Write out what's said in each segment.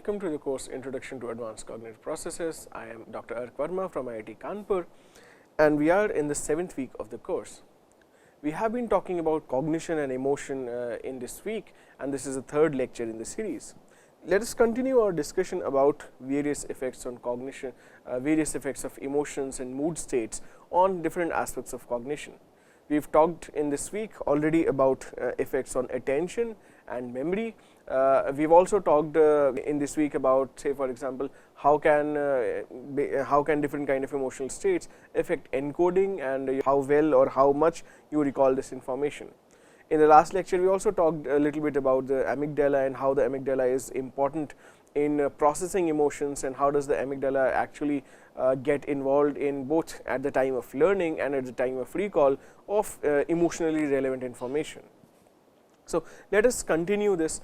welcome to the course Introduction to Advanced Cognitive Processes. I am Dr. Ark Verma from IIT Kanpur, and we are in the 7th week of the course. We have been talking about cognition and emotion in this week, and this is the third lecture in the series. Let us continue our discussion about various effects on cognition, various effects of emotions and mood states on different aspects of cognition. We have talked in this week already about effects on attention and memory. We have also talked in this week about, say for example, how can different kind of emotional states affect encoding and how well or how much you recall this information. In the last lecture, we also talked a little bit about the amygdala and how the amygdala is important in processing emotions, and how does the amygdala actually get involved in both at the time of learning and at the time of recall of emotionally relevant information. So, let us continue this.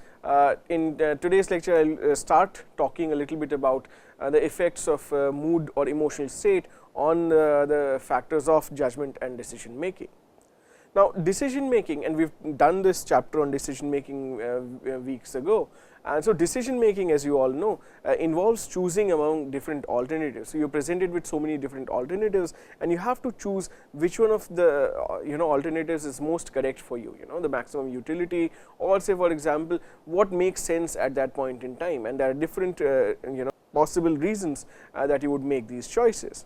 In today's lecture, I will start talking a little bit about the effects of mood or emotional state on the factors of judgment and decision making. Now, decision making, and we have done this chapter on decision making weeks ago, and so decision making, as you all know, involves choosing among different alternatives. So, you are presented with so many different alternatives, and you have to choose which one of the alternatives is most correct for you, the maximum utility, or say for example, what makes sense at that point in time, and there are different possible reasons that you would make these choices.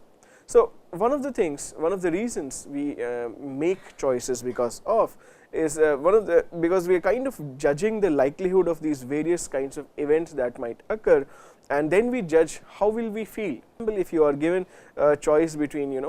So, one of the reasons we make choices because of is because we are kind of judging the likelihood of these various kinds of events that might occur, and then we judge how will we feel. If you are given a choice between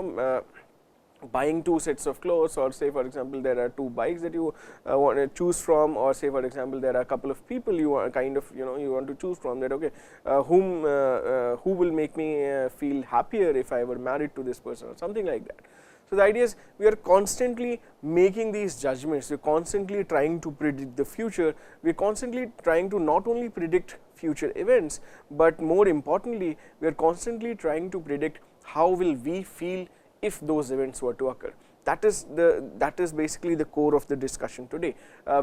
buying 2 sets of clothes, or say for example, there are 2 bikes that you want to choose from, or say for example, there are a couple of people you are you want to choose from, that okay, who will make me feel happier if I were married to this person, or something like that. So, the idea is we are constantly making these judgments, we are constantly trying to predict the future, we are constantly trying to not only predict future events, but more importantly, we are constantly trying to predict how will we feel if those events were to occur. That is basically the core of the discussion today.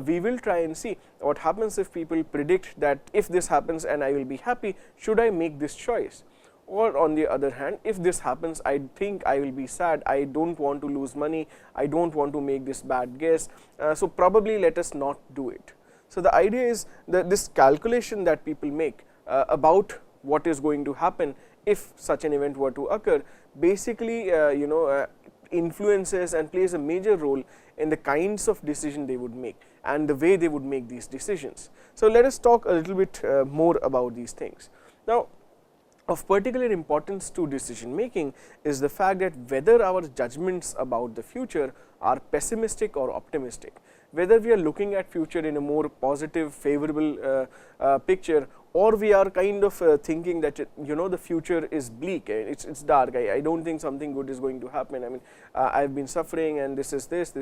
We will try and see what happens if people predict that if this happens and I will be happy, should I make this choice? Or on the other hand, if this happens, I think I will be sad, I do not want to lose money, I do not want to make this bad guess, so probably let us not do it. So, the idea is that this calculation that people make about what is going to happen if such an event were to occur, basically influences and plays a major role in the kinds of decision they would make and the way they would make these decisions. So, let us talk a little bit more about these things. Now, of particular importance to decision making is the fact that whether our judgments about the future are pessimistic or optimistic, whether we are looking at future in a more positive, favorable picture, or we are kind of thinking that the future is bleak, it's dark, I do not think something good is going to happen. I mean, I have been suffering, and this is this,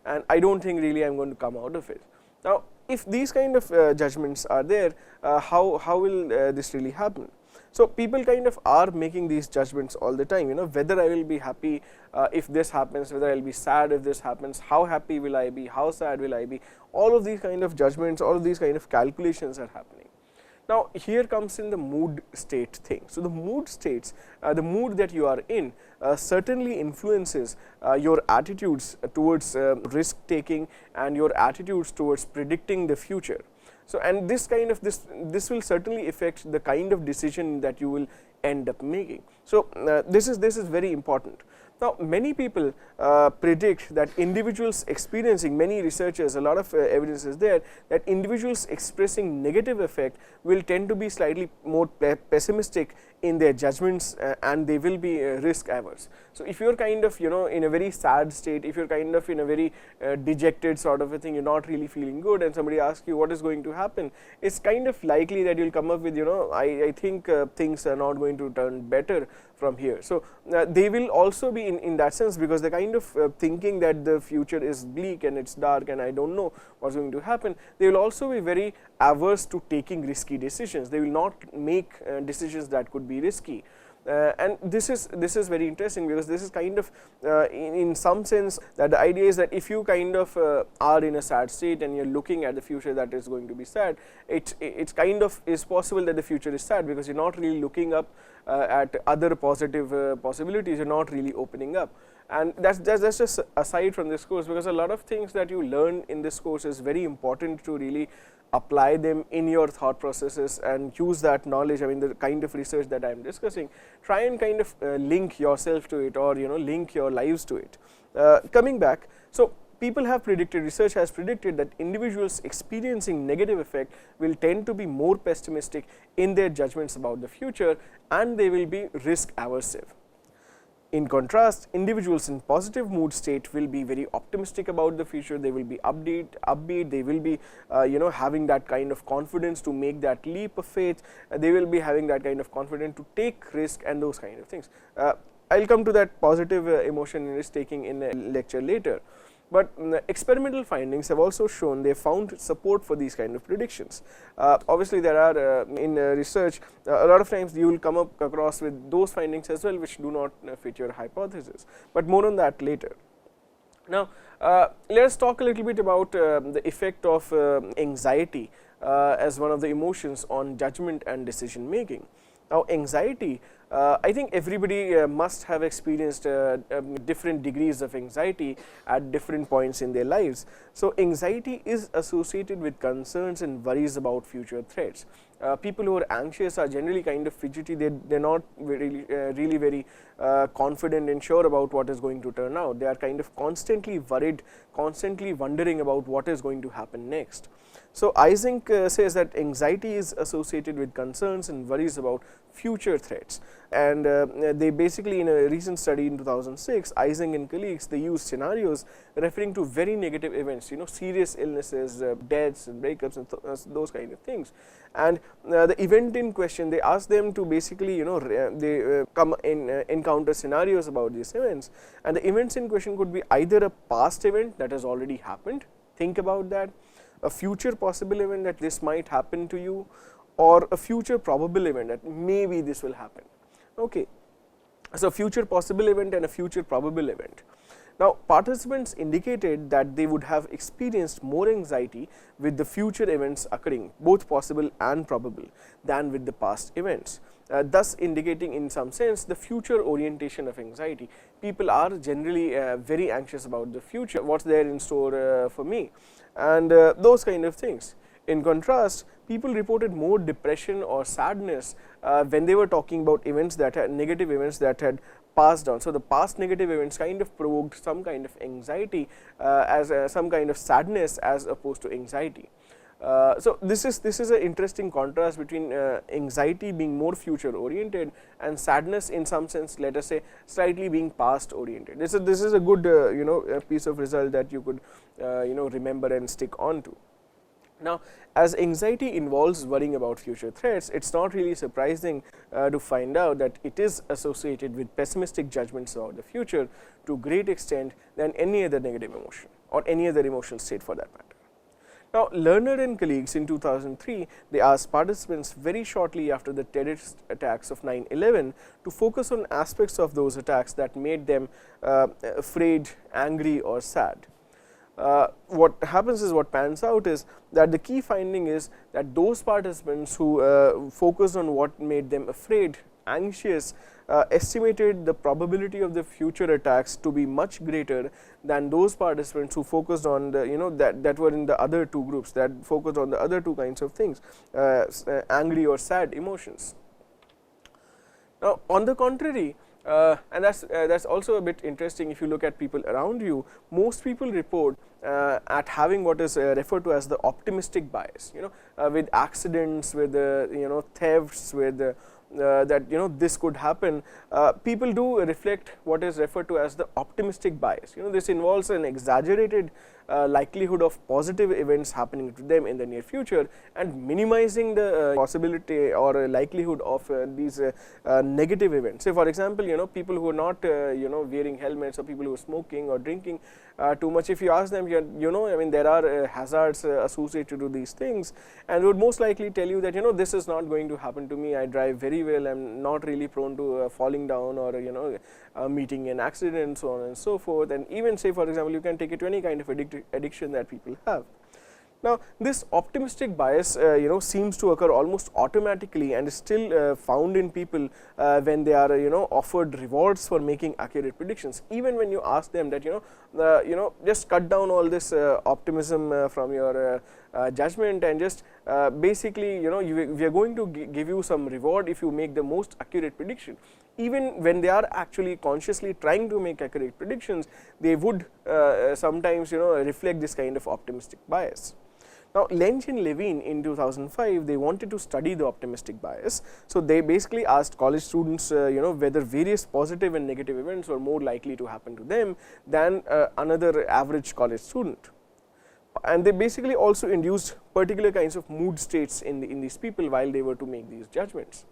and I do not think really I am going to come out of it. Now, if these kind of judgments are there, how will this really happen? So, people kind of are making these judgments all the time, whether I will be happy if this happens, whether I will be sad if this happens, how happy will I be, how sad will I be, all of these kind of judgments, all of these kind of calculations are happening. Now, here comes in the mood state thing. So, the mood states, the mood that you are in certainly influences your attitudes towards risk taking and your attitudes towards predicting the future. So, and this will certainly affect the kind of decision that you will end up making. So, this is very important. Now, many people predict that individuals experiencing, many researchers, a lot of evidence is there that individuals expressing negative affect will tend to be slightly more pessimistic in their judgments and they will be risk averse. So, if you are kind of in a very sad state, if you are kind of in a very dejected sort of a thing, you are not really feeling good, and somebody asks you what is going to happen, it is kind of likely that you will come up with I think things are not going to turn better from here. So, they will also be in that sense, because the kind of thinking that the future is bleak and it is dark and I do not know what is going to happen, they will also be very averse to taking risky decisions. They will not make decisions that could be risky. And this is very interesting, because this is kind of in some sense that the idea is that if you kind of are in a sad state and you're looking at the future that is going to be sad, it's kind of is possible that the future is sad, because you're not really looking up at other positive possibilities, you're not really opening up. And that's just aside from this course, because a lot of things that you learn in this course is very important to really apply them in your thought processes and use that knowledge. I mean, the kind of research that I am discussing, try and kind of link yourself to it, or link your lives to it. Coming back, so people have predicted, research has predicted that individuals experiencing negative effect will tend to be more pessimistic in their judgments about the future, and they will be risk aversive. In contrast, individuals in positive mood state will be very optimistic about the future, they will be upbeat, they will be having that kind of confidence to make that leap of faith, they will be having that kind of confidence to take risk and those kind of things. I will come to that positive emotion and risk taking in a lecture later. But experimental findings have also shown they found support for these kind of predictions. Obviously, there are in research a lot of times you will come up across with those findings as well which do not fit your hypothesis, but more on that later. Now, let us talk a little bit about the effect of anxiety as one of the emotions on judgment and decision making. Now, anxiety, I think everybody must have experienced different degrees of anxiety at different points in their lives. So, anxiety is associated with concerns and worries about future threats. People who are anxious are generally kind of fidgety, they are not really very confident and sure about what is going to turn out. They are kind of constantly worried, constantly wondering about what is going to happen next. So, Ising says that anxiety is associated with concerns and worries about future threats, and they basically, in a recent study in 2006, Ising and colleagues, they used scenarios referring to very negative events, serious illnesses, deaths and breakups and those kind of things. And the event in question, they asked them to basically they come in encounter scenarios about these events, and the events in question could be either a past event that has already happened, think about that, a future possible event that this might happen to you, or a future probable event that maybe this will happen. Okay. So, future possible event and a future probable event. Now, participants indicated that they would have experienced more anxiety with the future events occurring, both possible and probable, than with the past events, thus indicating in some sense the future orientation of anxiety. People are generally very anxious about the future, what is there in store for me, and those kind of things. In contrast, people reported more depression or sadness when they were talking about events that had negative events that had passed on. So, the past negative events kind of provoked some kind of anxiety as some kind of sadness as opposed to anxiety. So, this is an interesting contrast between anxiety being more future oriented and sadness in some sense, let us say, slightly being past oriented. This is a good piece of result that you could remember and stick on to. Now, as anxiety involves worrying about future threats, it is not really surprising to find out that it is associated with pessimistic judgments about the future to great extent than any other negative emotion or any other emotional state for that matter. Now, Lerner and colleagues in 2003, they asked participants very shortly after the terrorist attacks of 9/11 to focus on aspects of those attacks that made them afraid, angry or sad. What happens is, what pans out is that the key finding is that those participants who focused on what made them afraid, anxious, estimated the probability of the future attacks to be much greater than those participants who focused on the that were in the other two groups, that focused on the other two kinds of things, angry or sad emotions. Now, on the contrary, and that's also a bit interesting. If you look at people around you, most people report at having what is referred to as the optimistic bias, with accidents, with thefts, with that this could happen. People do reflect what is referred to as the optimistic bias. This involves an exaggerated likelihood of positive events happening to them in the near future and minimizing the possibility or likelihood of these negative events. Say for example, people who are not wearing helmets, or people who are smoking or drinking too much, if you ask them, you know, I mean, there are hazards associated with these things, and would most likely tell you that, you know, this is not going to happen to me. I drive very well. I'm not really prone to falling down or, you know, meeting an accident, so on and so forth. And even say, for example, you can take it to any kind of addiction that people have. Now, this optimistic bias you know, seems to occur almost automatically and is still found in people when they are you know, offered rewards for making accurate predictions. Even when you ask them that, you know, just cut down all this optimism from your judgment, and just basically, you know, we are going to give you some reward if you make the most accurate prediction. Even when they are actually consciously trying to make accurate predictions, they would sometimes, you know, reflect this kind of optimistic bias. Now, Lenz and Levine in 2005, they wanted to study the optimistic bias. So, they basically asked college students you know, whether various positive and negative events were more likely to happen to them than another average college student. And they basically also induced particular kinds of mood states in these people while they were to make these judgments.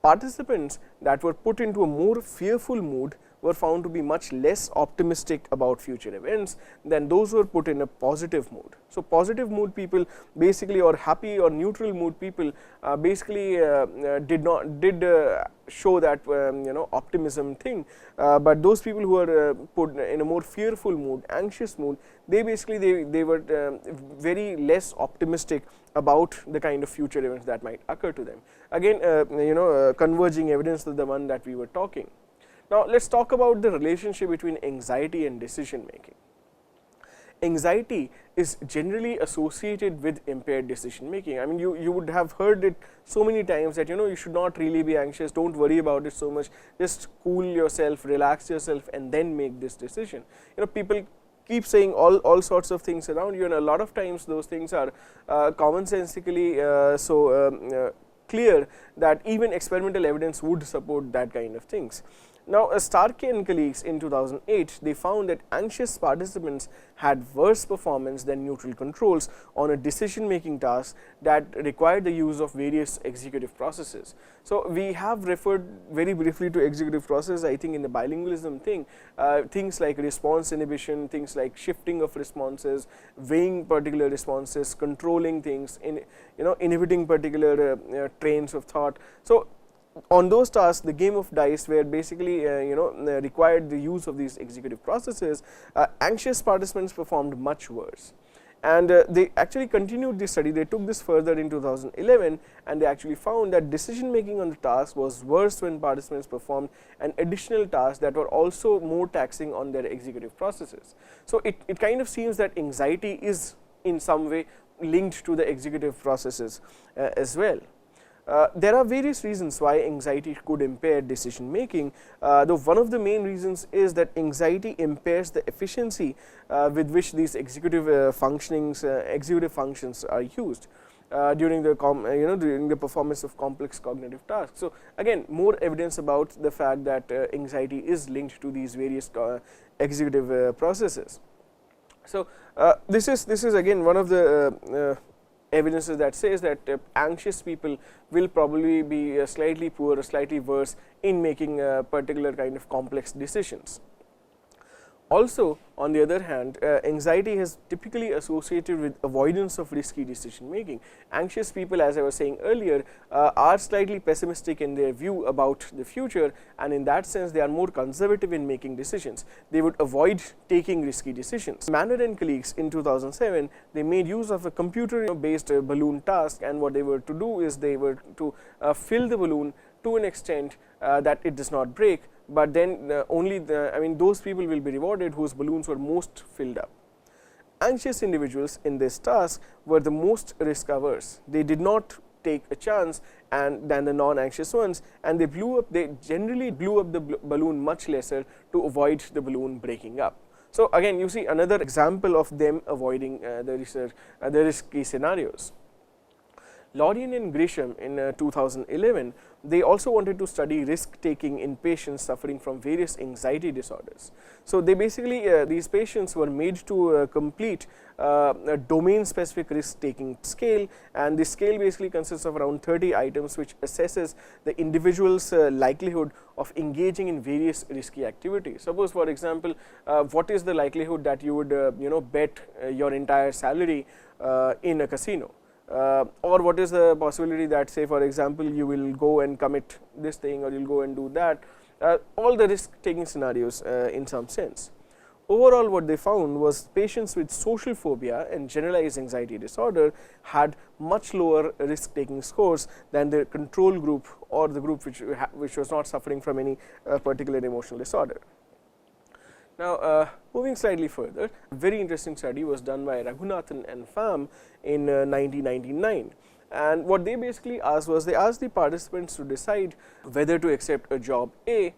Participants that were put into a more fearful mood were found to be much less optimistic about future events than those who were put in a positive mood. So, positive mood people basically, or happy or neutral mood people basically did show that you know, optimism thing, but those people who are put in a more fearful mood, anxious mood, they basically they were very less optimistic about the kind of future events that might occur to them. Again, you know, converging evidence to the one that we were talking. Now, let us talk about the relationship between anxiety and decision making. Anxiety is generally associated with impaired decision making. I mean, you would have heard it so many times that, you know, you should not really be anxious, don't worry about it so much, just cool yourself, relax yourself, and then make this decision. You know, people keep saying all sorts of things around you, and a lot of times those things are commonsensically clear that even experimental evidence would support that kind of things. Now, Starkey and colleagues in 2008, they found that anxious participants had worse performance than neutral controls on a decision making task that required the use of various executive processes. So, we have referred very briefly to executive process, I think, in the bilingualism thing, things like response inhibition, things like shifting of responses, weighing particular responses, controlling things, inhibiting particular trains of thought. So, on those tasks, the game of dice where basically required the use of these executive processes, anxious participants performed much worse. And they actually continued this study. They took this further in 2011, and they actually found that decision making on the task was worse when participants performed an additional task that were also more taxing on their executive processes. So, it kind of seems that anxiety is in some way linked to the executive processes as well. There are various reasons why anxiety could impair decision making, though one of the main reasons is that anxiety impairs the efficiency with which these executive functions are used during the performance of complex cognitive tasks. So, again, more evidence about the fact that anxiety is linked to these various executive processes. So, this is again one of the evidences that says that anxious people will probably be slightly poor or slightly worse in making particular kind of complex decisions. Also, on the other hand, anxiety is typically associated with avoidance of risky decision making. Anxious people, as I was saying earlier, are slightly pessimistic in their view about the future, and in that sense they are more conservative in making decisions. They would avoid taking risky decisions. Manner and colleagues in 2007, they made use of a computer based balloon task, and what they were to do is they were to fill the balloon to an extent that it does not break, but then those people will be rewarded whose balloons were most filled up. Anxious individuals in this task were the most risk averse. They did not take a chance than the non-anxious ones, and they generally blew up the balloon much lesser to avoid the balloon breaking up. So, again, you see another example of them avoiding the risky scenarios. Lorien and Grisham in 2011, they also wanted to study risk taking in patients suffering from various anxiety disorders. So, they basically these patients were made to complete a domain specific risk taking scale, and this scale basically consists of around 30 items which assesses the individual's likelihood of engaging in various risky activities. Suppose for example, what is the likelihood that you would bet your entire salary in a casino, or what is the possibility that, say for example, you will go and commit this thing or you will go and do that, all the risk taking scenarios in some sense. Overall, what they found was patients with social phobia and generalized anxiety disorder had much lower risk taking scores than the control group or the group which was not suffering from any particular emotional disorder. Now, moving slightly further, a very interesting study was done by Raghunathan and Pham in 1999. And what they basically asked was, they asked the participants to decide whether to accept a job A.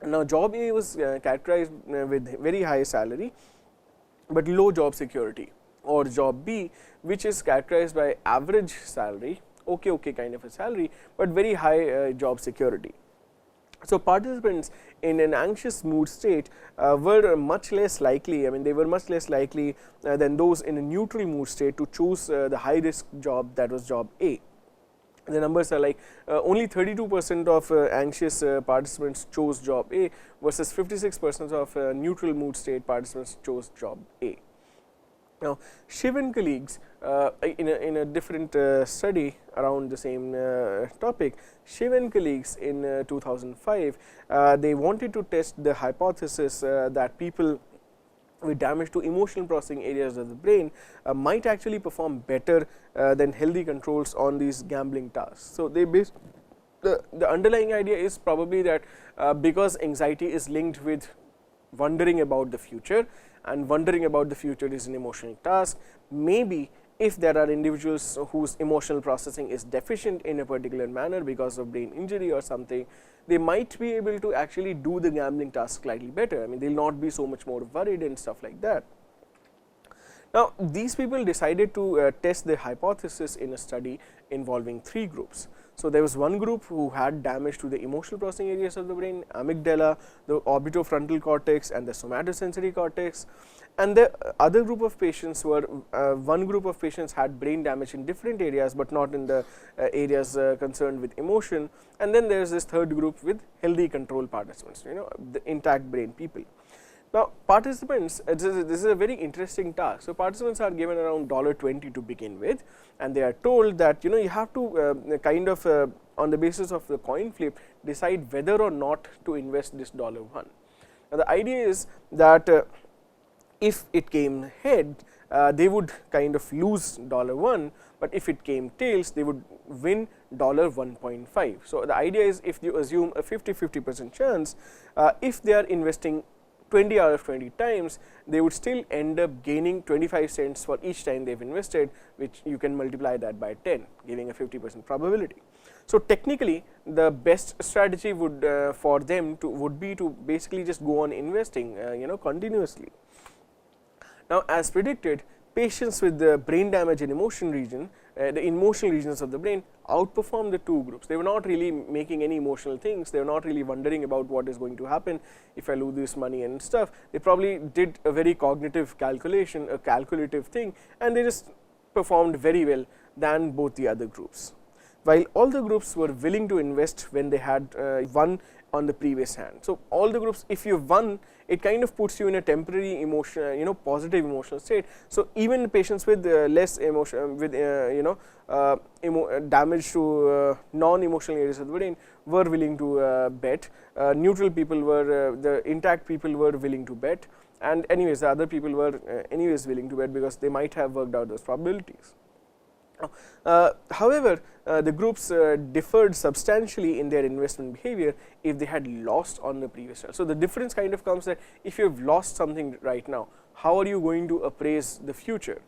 Now, job A was characterized with very high salary, but low job security, or job B, which is characterized by average salary, okay kind of a salary, but very high job security. So, participants in an anxious mood state were much less likely, I mean they were much less likely than those in a neutral mood state to choose the high risk job, that was job A. The numbers are like only 32% of anxious participants chose job A versus 56% of neutral mood state participants chose job A. Now, Shiv and colleagues in a different study around the same topic, Shiv and colleagues in 2005, they wanted to test the hypothesis that people with damage to emotional processing areas of the brain might actually perform better than healthy controls on these gambling tasks. So, they the underlying idea is probably that because anxiety is linked with wondering about the future, and wondering about the future is an emotional task, maybe if there are individuals whose emotional processing is deficient in a particular manner because of brain injury or something, they might be able to actually do the gambling task slightly better. I mean, they will not be so much more worried and stuff like that. Now, these people decided to test the hypothesis in a study involving 3 groups. So, there was one group who had damage to the emotional processing areas of the brain, amygdala, the orbitofrontal cortex and the somatosensory cortex, and the other group of patients were one group of patients had brain damage in different areas, but not in the areas concerned with emotion, and then there is this third group with healthy control participants, the intact brain people. Now, participants, this is a very interesting task. So, participants are given around $20 to begin with, and they are told that you have to kind of on the basis of the coin flip decide whether or not to invest this $1. Now, the idea is that if it came head, they would kind of lose $1, but if it came tails, they would win $1.5. So, the idea is, if you assume a 50% chance, if they are investing 20 out of 20 times, they would still end up gaining 25 cents for each time they have invested, which you can multiply that by 10, giving a 50% probability. So, technically the best strategy would for them would be to basically just go on investing continuously. Now, as predicted, patients with the brain damage in emotion region, the emotional regions of the brain outperformed the 2 groups. They were not really making any emotional things, they were not really wondering about what is going to happen if I lose this money and stuff. They probably did a very cognitive calculation, a calculative thing, and they just performed very well than both the other groups. While all the groups were willing to invest when they had won on the previous hand. So, all the groups, if you won, it kind of puts you in a temporary emotion, positive emotional state. So, even patients with less emotion, with damage to non-emotional areas of the brain were willing to bet. Neutral people were, the intact people were willing to bet, and anyways the other people were anyways willing to bet because they might have worked out those probabilities. However, the groups differed substantially in their investment behavior if they had lost on the previous round. So, the difference kind of comes that if you have lost something right now, how are you going to appraise the future?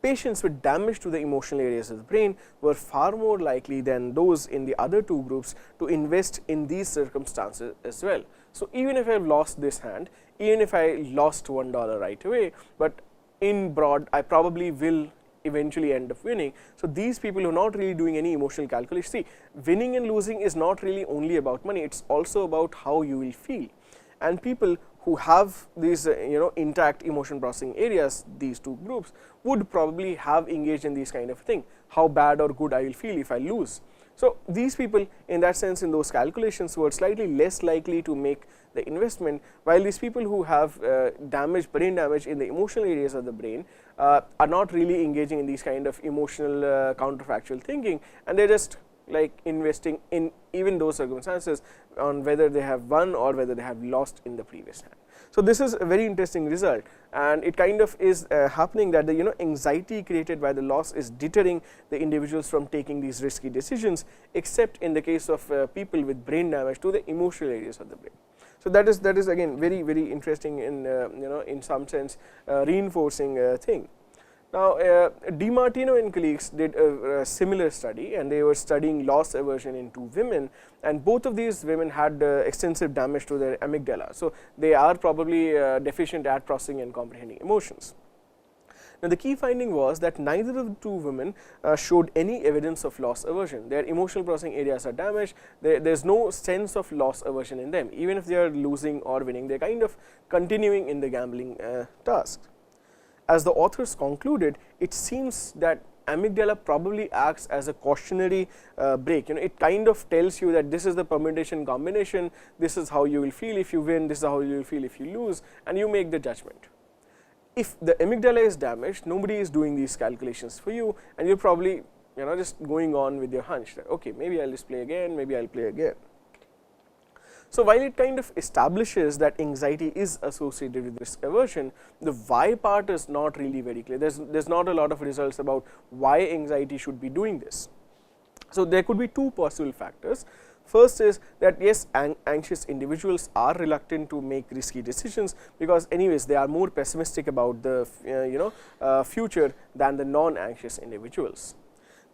Patients with damage to the emotional areas of the brain were far more likely than those in the other 2 groups to invest in these circumstances as well. So, even if I have lost this hand, even if I lost $1 right away, but in broad I probably will eventually end up winning. So, these people who are not really doing any emotional calculation, see, winning and losing is not really only about money, it is also about how you will feel. And people who have these intact emotion processing areas, these two groups, would probably have engaged in these kind of thing, how bad or good I will feel if I lose. So, these people in that sense, in those calculations, were slightly less likely to make the investment, while these people who have brain damage in the emotional areas of the brain are not really engaging in these kind of emotional counterfactual thinking, and they are just like investing in even those circumstances on whether they have won or whether they have lost in the previous hand. So, this is a very interesting result, and it kind of is happening that the anxiety created by the loss is deterring the individuals from taking these risky decisions, except in the case of people with brain damage to the emotional areas of the brain. So, that is again very interesting in in some sense reinforcing thing. Now, DiMartino and colleagues did a similar study, and they were studying loss aversion in 2 women, and both of these women had extensive damage to their amygdala. So, they are probably deficient at processing and comprehending emotions. Now, the key finding was that neither of the 2 women showed any evidence of loss aversion. Their emotional processing areas are damaged, there is no sense of loss aversion in them, even if they are losing or winning, they are kind of continuing in the gambling task. As the authors concluded, it seems that amygdala probably acts as a cautionary brake. It kind of tells you that this is the permutation combination, this is how you will feel if you win, this is how you will feel if you lose, and you make the judgment. If the amygdala is damaged, nobody is doing these calculations for you, and you are probably just going on with your hunch that okay, maybe I will just play again, maybe I will play again. So, while it kind of establishes that anxiety is associated with risk aversion, the why part is not really very clear. There is not a lot of results about why anxiety should be doing this. So, there could be 2 possible factors. First is that yes, anxious individuals are reluctant to make risky decisions, because anyways they are more pessimistic about the future than the non-anxious individuals.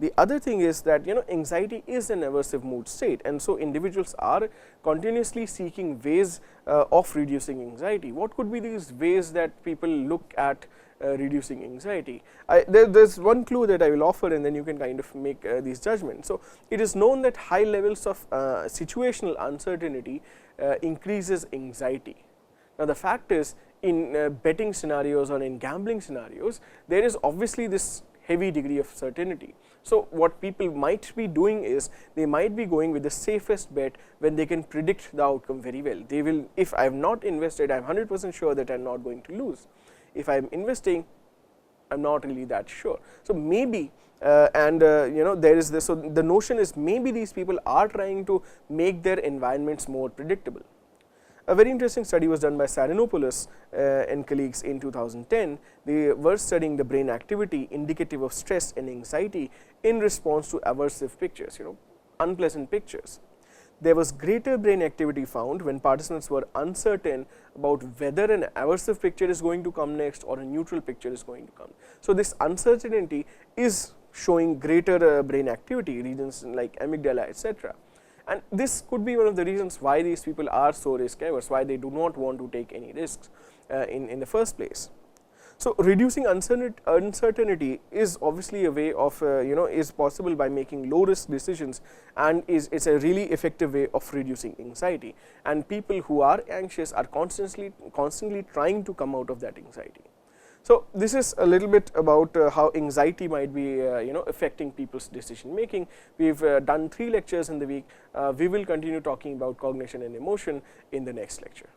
The other thing is that anxiety is an aversive mood state, and so individuals are continuously seeking ways of reducing anxiety. What could be these ways that people look at reducing anxiety? There is one clue that I will offer, and then you can kind of make these judgments. So, it is known that high levels of situational uncertainty increases anxiety. Now, the fact is, in betting scenarios or in gambling scenarios, there is obviously this heavy degree of certainty. So, what people might be doing is they might be going with the safest bet when they can predict the outcome very well. They will, if I am not invested, I am 100% sure that I am not going to lose. If I am investing, I am not really that sure. So, maybe there is this, so the notion is maybe these people are trying to make their environments more predictable. A very interesting study was done by Sarinopoulos and colleagues in 2010. They were studying the brain activity indicative of stress and anxiety in response to aversive pictures, unpleasant pictures. There was greater brain activity found when participants were uncertain about whether an aversive picture is going to come next or a neutral picture is going to come. So, this uncertainty is showing greater brain activity, regions like amygdala, etc. And this could be one of the reasons why these people are so risk averse, why they do not want to take any risks in the first place. So, reducing uncertainty is obviously a way of is possible by making low risk decisions, and is a really effective way of reducing anxiety, and people who are anxious are constantly trying to come out of that anxiety. So, this is a little bit about how anxiety might be affecting people's decision making. We have done 3 lectures in the week. We will continue talking about cognition and emotion in the next lecture.